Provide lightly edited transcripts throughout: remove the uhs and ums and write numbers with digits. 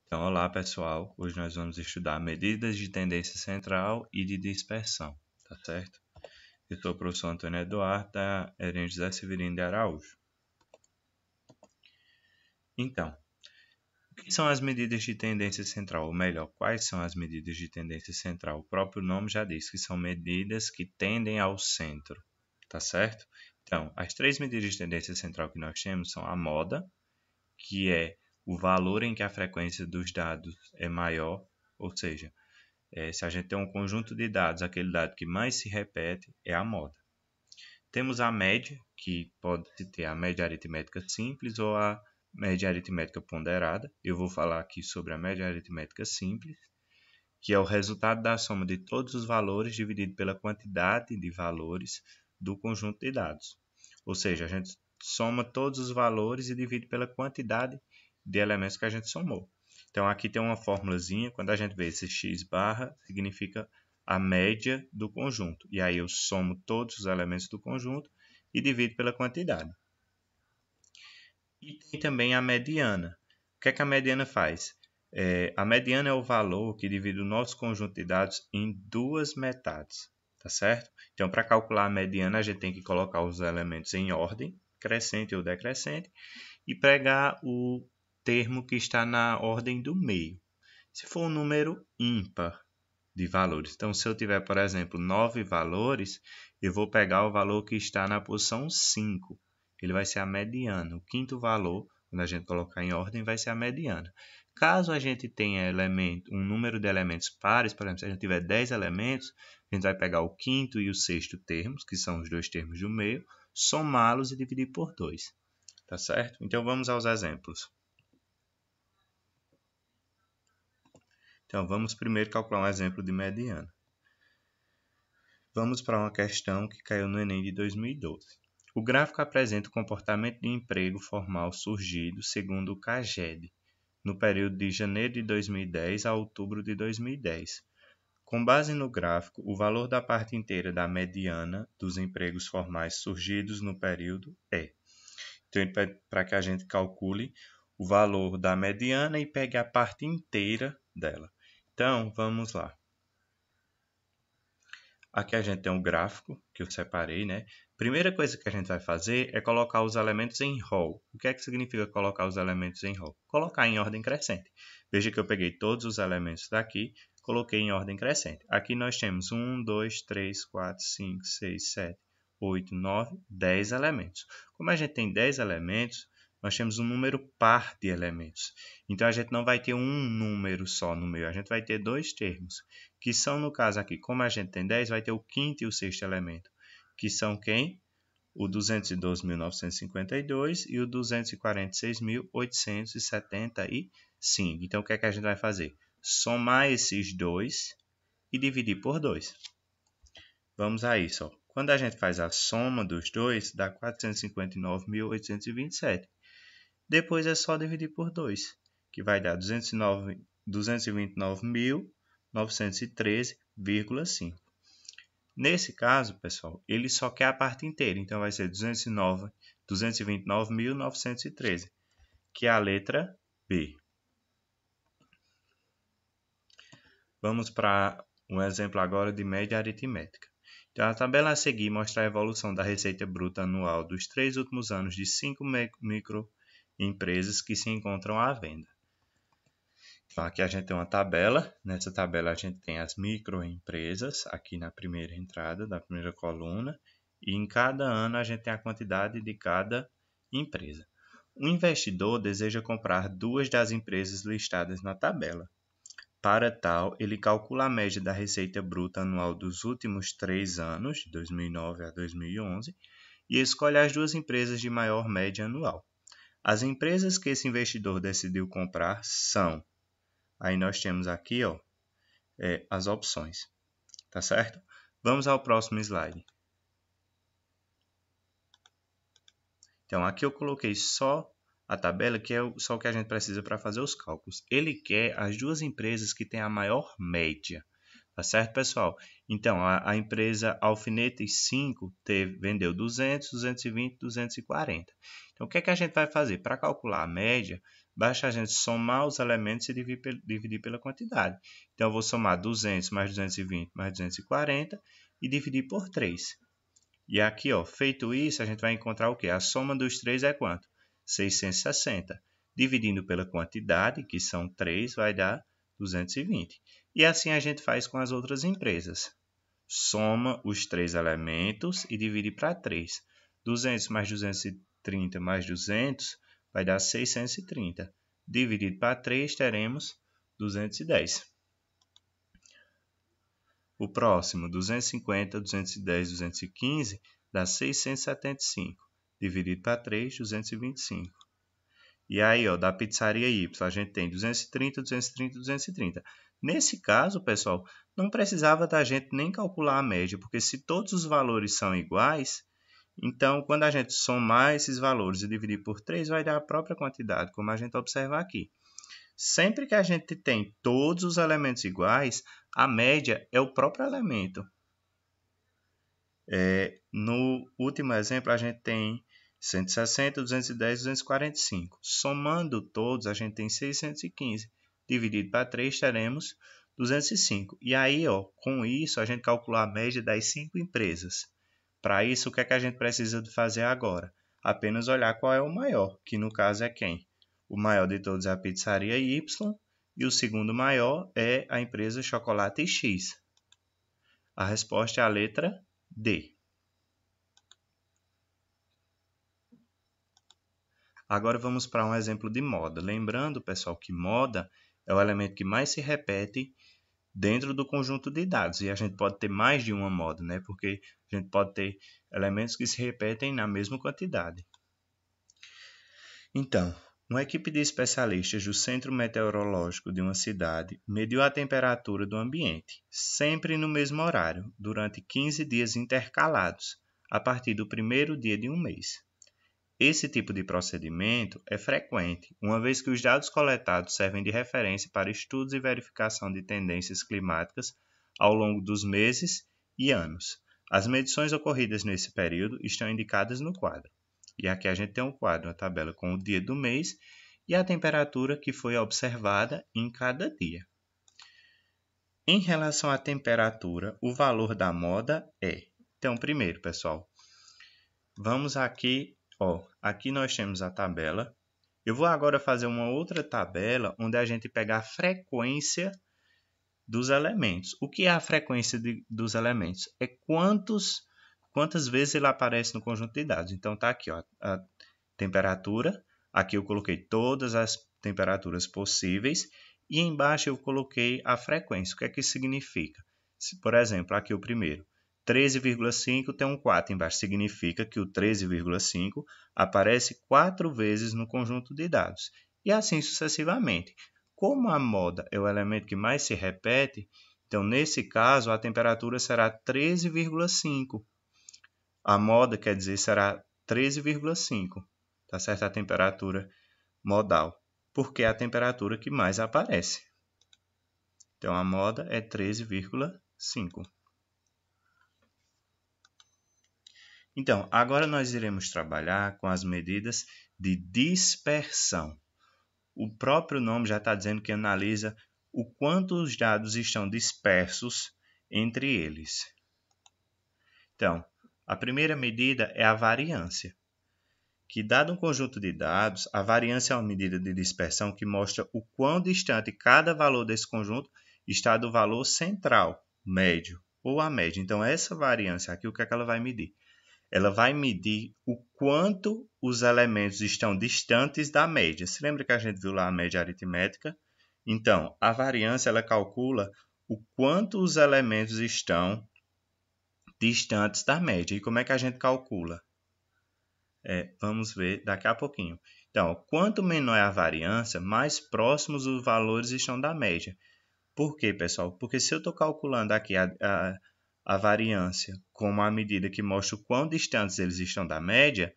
Então, olá pessoal, hoje nós vamos estudar medidas de tendência central e de dispersão, tá certo? Eu sou o professor Antônio Eduardo da Erem José Severino de Araújo. Então, o que são as medidas de tendência central? Ou melhor, quais são as medidas de tendência central? O próprio nome já diz que são medidas que tendem ao centro, tá certo? Então, as três medidas de tendência central que nós temos são a moda, que é o valor em que a frequência dos dados é maior, ou seja, se a gente tem um conjunto de dados, aquele dado que mais se repete é a moda. Temos a média, que pode-se ter a média aritmética simples ou a média aritmética ponderada. Eu vou falar aqui sobre a média aritmética simples, que é o resultado da soma de todos os valores dividido pela quantidade de valores do conjunto de dados. Ou seja, a gente soma todos os valores e divide pela quantidade de elementos que a gente somou. Então, aqui tem uma formulazinha, quando a gente vê esse x barra, significa a média do conjunto. E aí eu somo todos os elementos do conjunto e divido pela quantidade. E tem também a mediana. O que é que a mediana faz? A mediana é o valor que divide o nosso conjunto de dados em duas metades, tá certo? Então, para calcular a mediana, a gente tem que colocar os elementos em ordem, crescente ou decrescente, e pegar o termo que está na ordem do meio. Se for um número ímpar de valores, então se eu tiver, por exemplo, 9 valores, eu vou pegar o valor que está na posição 5. Ele vai ser a mediana. O quinto valor, quando a gente colocar em ordem, vai ser a mediana. Caso a gente tenha um número de elementos pares, por exemplo, se a gente tiver 10 elementos, a gente vai pegar o quinto e o sexto termos, que são os dois termos do meio, somá-los e dividir por 2. Tá certo? Então vamos aos exemplos. Então vamos primeiro calcular um exemplo de mediana. Vamos para uma questão que caiu no Enem de 2012. O gráfico apresenta o comportamento de emprego formal surgido segundo o CAGED, no período de janeiro de 2010 a outubro de 2010. Com base no gráfico, o valor da parte inteira da mediana dos empregos formais surgidos no período é. Então, para que a gente calcule o valor da mediana e pegue a parte inteira dela. Então, vamos lá. Aqui a gente tem um gráfico que eu separei, né? Primeira coisa que a gente vai fazer é colocar os elementos em row. O que é que significa colocar os elementos em row? Colocar em ordem crescente. Veja que eu peguei todos os elementos daqui, coloquei em ordem crescente. Aqui nós temos 1, 2, 3, 4, 5, 6, 7, 8, 9, 10 elementos. Como a gente tem 10 elementos, nós temos um número par de elementos. Então, a gente não vai ter um número só no meio, a gente vai ter dois termos, que são, no caso aqui, como a gente tem 10, vai ter o quinto e o sexto elemento, que são quem? O 212.952 e o 246.875. Então, o que é que a gente vai fazer? Somar esses dois e dividir por 2. Vamos a isso. Ó. Quando a gente faz a soma dos dois, dá 459.827. Depois é só dividir por 2, que vai dar 229.913,5. Nesse caso, pessoal, ele só quer a parte inteira, então vai ser 229.913, que é a letra B. Vamos para um exemplo agora de média aritmética. Então, a tabela a seguir mostra a evolução da receita bruta anual dos 3 últimos anos de 5 microempresas que se encontram à venda. Então, aqui a gente tem uma tabela. Nessa tabela a gente tem as microempresas, aqui na primeira entrada, da primeira coluna. E em cada ano a gente tem a quantidade de cada empresa. O investidor deseja comprar duas das empresas listadas na tabela. Para tal, ele calcula a média da receita bruta anual dos últimos 3 anos, de 2009 a 2011, e escolhe as duas empresas de maior média anual. As empresas que esse investidor decidiu comprar são... Aí nós temos aqui as opções, tá certo? Vamos ao próximo slide. Então, aqui eu coloquei só a tabela, que é só o que a gente precisa para fazer os cálculos. Ele quer as duas empresas que têm a maior média. Tá certo, pessoal? Então, a empresa Alfinetes 5 vendeu 200, 220, 240. Então, o que é que a gente vai fazer? Para calcular a média, basta a gente somar os elementos e dividir pela quantidade. Então, eu vou somar 200 mais 220 mais 240 e dividir por 3. E aqui, ó, feito isso, a gente vai encontrar o quê? A soma dos 3 é quanto? 660. Dividindo pela quantidade, que são 3, vai dar 220. E assim a gente faz com as outras empresas. Soma os 3 elementos e divide para 3. 200 mais 230 mais 200 vai dar 630. Dividido para 3, teremos 210. O próximo, 250, 210, 215, dá 675. Dividido para 3, 225. E aí, ó, da pizzaria Y, a gente tem 230, 230, 230. Nesse caso, pessoal, não precisava da gente nem calcular a média, porque se todos os valores são iguais, então, quando a gente somar esses valores e dividir por 3, vai dar a própria quantidade, como a gente observa aqui. Sempre que a gente tem todos os elementos iguais, a média é o próprio elemento. No último exemplo, a gente tem 160, 210, 245. Somando todos, a gente tem 615. Dividido para 3, teremos 205. E aí, ó, com isso, a gente calcula a média das 5 empresas. Para isso, o que é que a gente precisa de fazer agora? Apenas olhar qual é o maior, que no caso é quem? O maior de todos é a pizzaria Y e o segundo maior é a empresa Chocolate X. A resposta é a letra D. Agora vamos para um exemplo de moda. Lembrando, pessoal, que moda é o elemento que mais se repete dentro do conjunto de dados. E a gente pode ter mais de uma moda, né? Porque a gente pode ter elementos que se repetem na mesma quantidade. Então, uma equipe de especialistas do Centro Meteorológico de uma cidade mediu a temperatura do ambiente, sempre no mesmo horário, durante 15 dias intercalados, a partir do primeiro dia de um mês. Esse tipo de procedimento é frequente, uma vez que os dados coletados servem de referência para estudos e verificação de tendências climáticas ao longo dos meses e anos. As medições ocorridas nesse período estão indicadas no quadro. E aqui a gente tem um quadro, uma tabela com o dia do mês e a temperatura que foi observada em cada dia. Em relação à temperatura, o valor da moda é... Então, primeiro, pessoal, vamos aqui, ó, aqui nós temos a tabela. Eu vou agora fazer uma outra tabela onde a gente pega a frequência dos elementos. O que é a frequência dos elementos? É quantas vezes ele aparece no conjunto de dados. Então, está aqui, ó, a temperatura. Aqui eu coloquei todas as temperaturas possíveis. E embaixo eu coloquei a frequência. O que é que isso significa? Por exemplo, aqui o primeiro. 13,5 tem um 4 embaixo. Significa que o 13,5 aparece 4 vezes no conjunto de dados. E assim sucessivamente. Como a moda é o elemento que mais se repete, então nesse caso a temperatura será 13,5. A moda, quer dizer, será 13,5, tá certo? A temperatura modal, porque é a temperatura que mais aparece. Então, a moda é 13,5. Então, agora nós iremos trabalhar com as medidas de dispersão. O próprio nome já está dizendo que analisa o quanto os dados estão dispersos entre eles. Então, a primeira medida é a variância, que dado um conjunto de dados, a variância é uma medida de dispersão que mostra o quão distante cada valor desse conjunto está do valor central, médio ou a média. Então, essa variância aqui, o que é que ela vai medir? Ela vai medir o quanto os elementos estão distantes da média. Se lembra que a gente viu lá a média aritmética? Então, a variância ela calcula o quanto os elementos estão distantes da média. E como é que a gente calcula? Vamos ver daqui a pouquinho. Então, quanto menor é a variância, mais próximos os valores estão da média. Por quê, pessoal? Porque se eu estou calculando aqui a variância como a medida que mostra o quão distantes eles estão da média,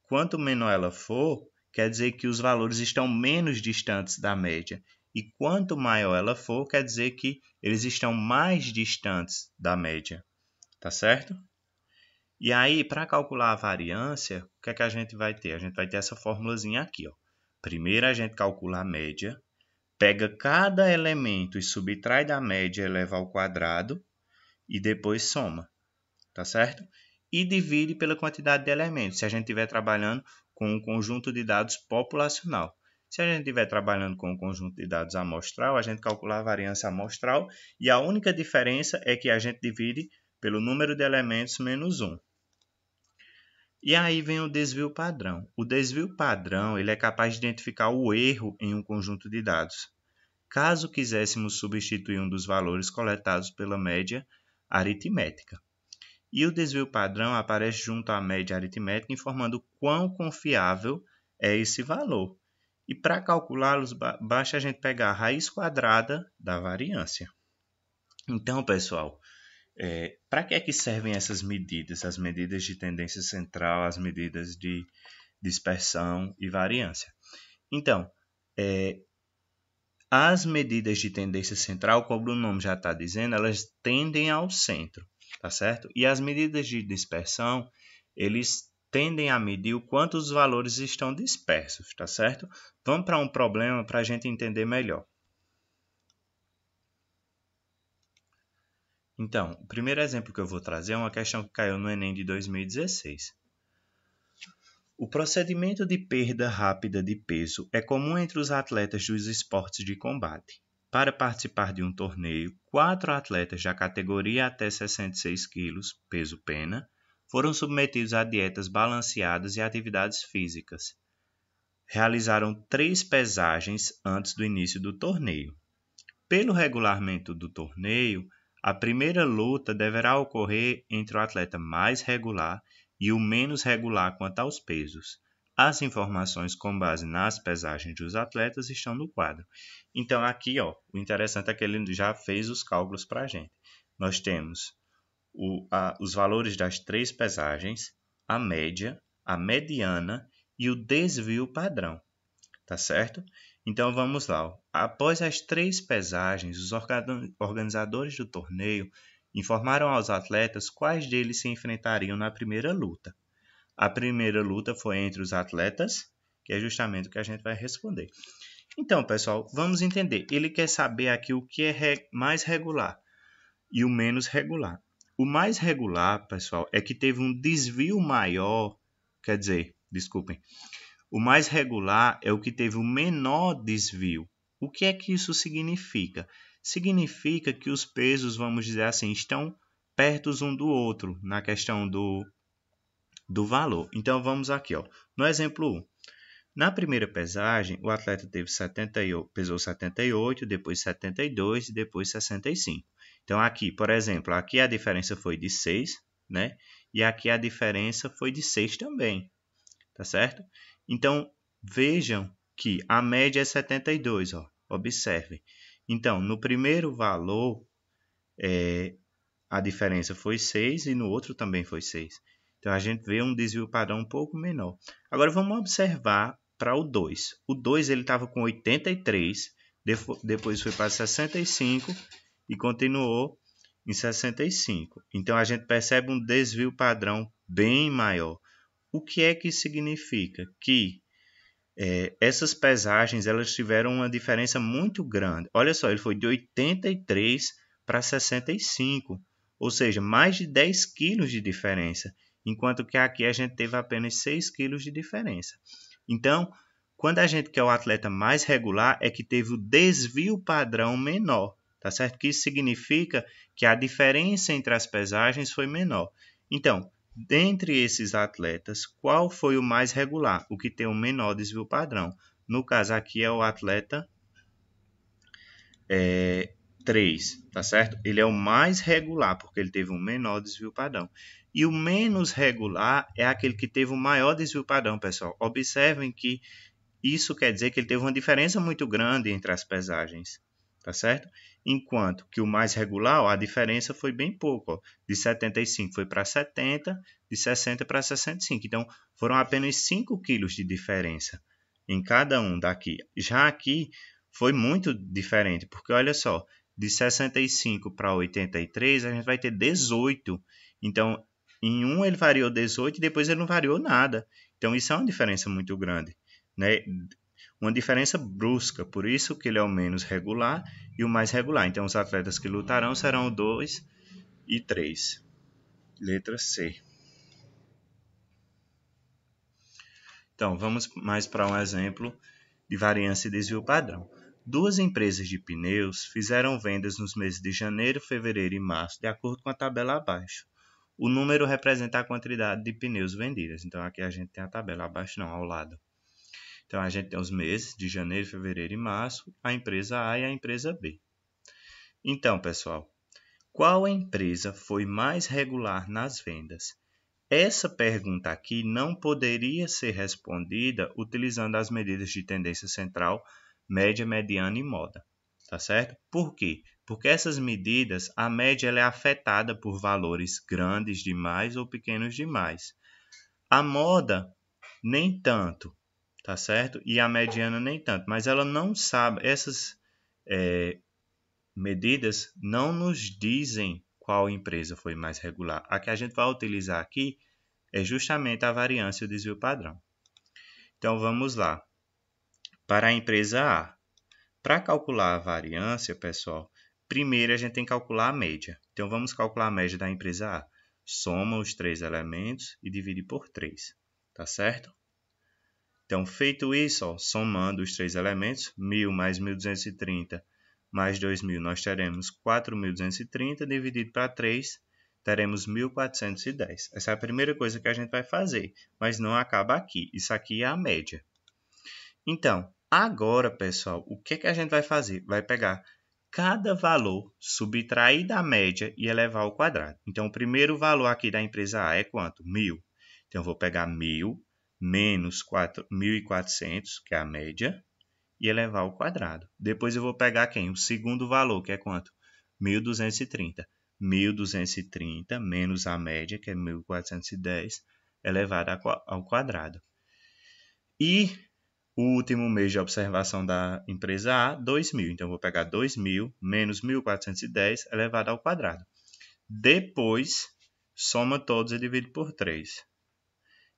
quanto menor ela for, quer dizer que os valores estão menos distantes da média. E quanto maior ela for, quer dizer que eles estão mais distantes da média. Tá certo? E aí, para calcular a variância, o que é que a gente vai ter? A gente vai ter essa formulazinha aqui, ó. Primeiro a gente calcula a média, pega cada elemento e subtrai da média e eleva ao quadrado, e depois soma, tá certo? E divide pela quantidade de elementos, se a gente estiver trabalhando com um conjunto de dados populacional. Se a gente estiver trabalhando com um conjunto de dados amostral, a gente calcula a variância amostral e a única diferença é que a gente divide pelo número de elementos menos 1. E aí vem o desvio padrão. O desvio padrão ele é capaz de identificar o erro em um conjunto de dados. Caso quiséssemos substituir um dos valores coletados pela média aritmética. E o desvio padrão aparece junto à média aritmética, informando quão confiável é esse valor. E para calculá-los, basta a gente pegar a raiz quadrada da variância. Então, pessoal, para que é que servem essas medidas? As medidas de tendência central, as medidas de dispersão e variância. Então, as medidas de tendência central, como o nome já está dizendo, elas tendem ao centro, tá certo? E as medidas de dispersão, eles tendem a medir o quanto os valores estão dispersos, tá certo? Vamos para um problema para a gente entender melhor. Então, o primeiro exemplo que eu vou trazer é uma questão que caiu no Enem de 2016. O procedimento de perda rápida de peso é comum entre os atletas dos esportes de combate. Para participar de um torneio, 4 atletas da categoria até 66 kg, peso pena, foram submetidos a dietas balanceadas e atividades físicas. Realizaram 3 pesagens antes do início do torneio. Pelo regulamento do torneio, a primeira luta deverá ocorrer entre o atleta mais regular e o menos regular quanto aos pesos. As informações com base nas pesagens dos atletas estão no quadro. Então, aqui, ó, o interessante é que ele já fez os cálculos para a gente. Nós temos os valores das 3 pesagens, a média, a mediana e o desvio padrão. Tá certo? Então, vamos lá. Ó. Após as 3 pesagens, os organizadores do torneio informaram aos atletas quais deles se enfrentariam na primeira luta. A primeira luta foi entre os atletas, que é justamente o que a gente vai responder. Então, pessoal, vamos entender. Ele quer saber aqui o que é mais regular e o menos regular. O mais regular, pessoal, é que teve um desvio maior, quer dizer, desculpem, o mais regular é o que teve o menor desvio. O que é que isso significa? Significa que os pesos, vamos dizer assim, estão perto um do outro na questão do valor. Então, vamos aqui. Ó. No exemplo 1. Na primeira pesagem, o atleta pesou 78, depois 72 e depois 65. Então, aqui, por exemplo, aqui a diferença foi de 6, né? E aqui a diferença foi de 6 também, tá certo? Então, vejam que a média é 72, ó. Observe. Então, no primeiro valor, a diferença foi 6 e no outro também foi 6. Então, a gente vê um desvio padrão um pouco menor. Agora, vamos observar para o 2. O 2 estava com 83, depois foi para 65 e continuou em 65. Então, a gente percebe um desvio padrão bem maior. O que é que significa? Que essas pesagens elas tiveram uma diferença muito grande. Olha só, ele foi de 83 para 65, ou seja, mais de 10 quilos de diferença, enquanto que aqui a gente teve apenas 6 quilos de diferença. Então, quando a gente quer o atleta mais regular, é que teve o desvio padrão menor, tá certo? Que isso significa que a diferença entre as pesagens foi menor. Então, dentre esses atletas, qual foi o mais regular? O que tem o menor desvio padrão. No caso aqui é o atleta 3, tá certo? Ele é o mais regular, porque ele teve um menor desvio padrão. E o menos regular é aquele que teve o maior desvio padrão, pessoal. Observem que isso quer dizer que ele teve uma diferença muito grande entre as pesagens, tá certo? Enquanto que o mais regular, ó, a diferença foi bem pouco. Ó. De 75 foi para 70, de 60 para 65. Então, foram apenas 5 quilos de diferença em cada um daqui. Já aqui foi muito diferente, porque olha só, de 65 para 83 a gente vai ter 18. Então, Em um ele variou 18 e depois ele não variou nada. Então isso é uma diferença muito grande, né? Uma diferença brusca, por isso que ele é o menos regular e o mais regular. Então os atletas que lutarão serão o 2 e 3. Letra C. Então vamos mais para um exemplo de variância e desvio padrão. Duas empresas de pneus fizeram vendas nos meses de janeiro, fevereiro e março, de acordo com a tabela abaixo. O número representa a quantidade de pneus vendidas. Então aqui a gente tem a tabela abaixo, não, ao lado. Então a gente tem os meses de janeiro, fevereiro e março, a empresa A e a empresa B. Então, pessoal, qual empresa foi mais regular nas vendas? Essa pergunta aqui não poderia ser respondida utilizando as medidas de tendência central, média, mediana e moda, tá certo? Por quê? Porque essas medidas, a média ela é afetada por valores grandes demais ou pequenos demais. A moda, nem tanto, tá certo? E a mediana, nem tanto. Mas ela não sabe, essas medidas não nos dizem qual empresa foi mais regular. A que a gente vai utilizar aqui é justamente a variância e o desvio padrão. Então, vamos lá. Para a empresa A. Para calcular a variância, pessoal, primeiro a gente tem que calcular a média. Então, vamos calcular a média da empresa A. Soma os 3 elementos e divide por 3. Tá certo? Então, feito isso, ó, somando os 3 elementos, 1.000 mais 1.230 mais 2.000, nós teremos 4.230, dividido para 3, teremos 1.410. Essa é a primeira coisa que a gente vai fazer, mas não acaba aqui. Isso aqui é a média. Então, agora, pessoal, o que a gente vai fazer? Vai pegar cada valor, subtrair da média e elevar ao quadrado. Então, o primeiro valor aqui da empresa A é quanto? 1.000. Então, eu vou pegar 1.000 menos 1.400, que é a média, e elevar ao quadrado. Depois eu vou pegar quem? O segundo valor, que é quanto? 1.230. 1.230 menos a média, que é 1.410, elevado ao quadrado. E o último mês de observação da empresa A, 2.000. Então, eu vou pegar 2.000 menos 1.410 elevado ao quadrado. Depois, soma todos e divide por 3.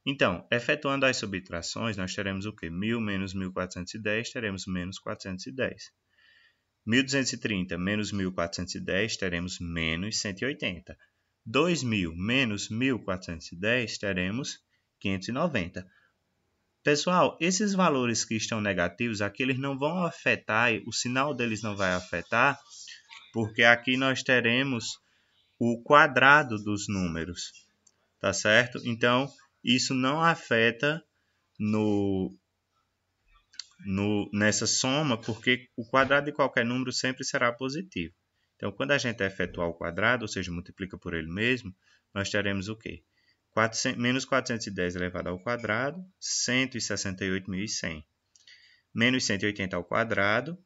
Então, efetuando as subtrações, nós teremos o quê? 1.000 menos 1.410, teremos menos 410. 1.230 menos 1.410, teremos menos 180. 2.000 menos 1.410, teremos 590. Pessoal, esses valores que estão negativos, aqui eles não vão afetar, o sinal deles não vai afetar, porque aqui nós teremos o quadrado dos números, tá certo? Então, isso não afeta nessa soma, porque o quadrado de qualquer número sempre será positivo. Então, quando a gente efetuar o quadrado, ou seja, multiplica por ele mesmo, nós teremos o quê? Menos 410 elevado ao quadrado, 168.100. Menos 180 ao quadrado,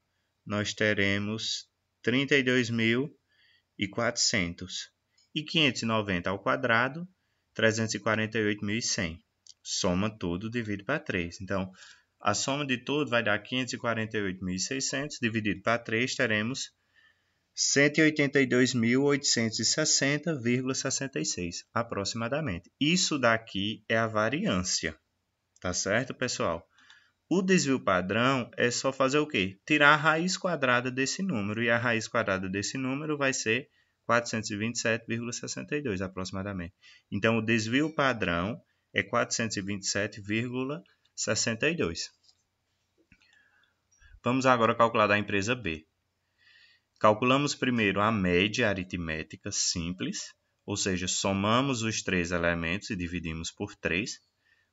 nós teremos 32.400. E 590 ao quadrado, 348.100. Soma tudo, divide para 3. Então, a soma de tudo vai dar 548.600, dividido para 3, teremos 182.860,66, aproximadamente. Isso daqui é a variância, tá certo, pessoal? O desvio padrão é só fazer o quê? Tirar a raiz quadrada desse número, e a raiz quadrada desse número vai ser 427,62 aproximadamente. Então, o desvio padrão é 427,62. Vamos agora calcular da empresa B. Calculamos primeiro a média aritmética simples, ou seja, somamos os 3 elementos e dividimos por 3.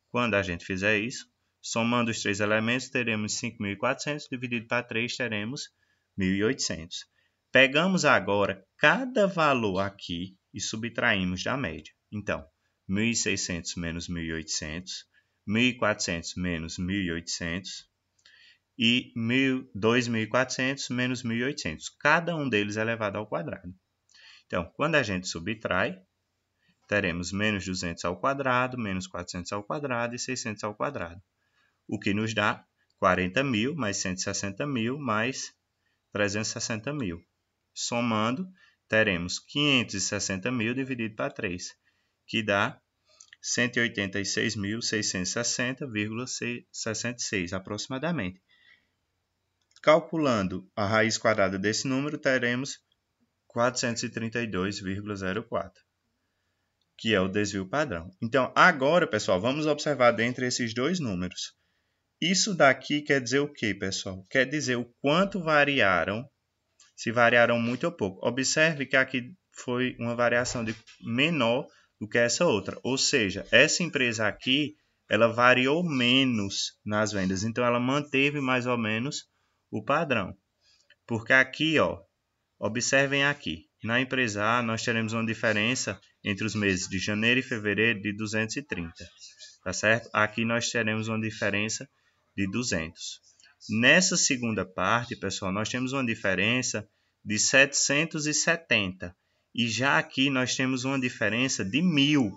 Quando a gente fizer isso, somando os 3 elementos, teremos 5.400, dividido para 3, teremos 1.800. Pegamos agora cada valor aqui e subtraímos da média. Então, 1.600 menos 1.800, 1.400 menos 1.800 e 2.400 menos 1.800. Cada um deles elevado ao quadrado. Então, quando a gente subtrai, teremos menos 200 ao quadrado, menos 400 ao quadrado e 600 ao quadrado. O que nos dá 40.000 mais 160.000 mais 360.000. Somando, teremos 560.000 dividido para 3. que dá 186.660,66 aproximadamente. Calculando a raiz quadrada desse número, teremos 432,04, que é o desvio padrão. Então, agora, pessoal, vamos observar dentre esses dois números. Isso daqui quer dizer o quê, pessoal? Quer dizer o quanto variaram, se variaram muito ou pouco. Observe que aqui foi uma variação menor do que essa outra. Ou seja, essa empresa aqui, ela variou menos nas vendas. Então, ela manteve mais ou menos o padrão. Porque aqui, ó, observem aqui. Na empresa A, nós teremos uma diferença entre os meses de janeiro e fevereiro de 230. Tá certo? Aqui nós teremos uma diferença de 200. Nessa segunda parte, pessoal, nós temos uma diferença de 770. E já aqui nós temos uma diferença de 1.000.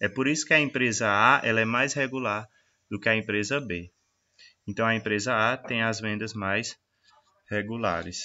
É por isso que a empresa A ela é mais regular do que a empresa B. Então, a empresa A tem as vendas mais regulares.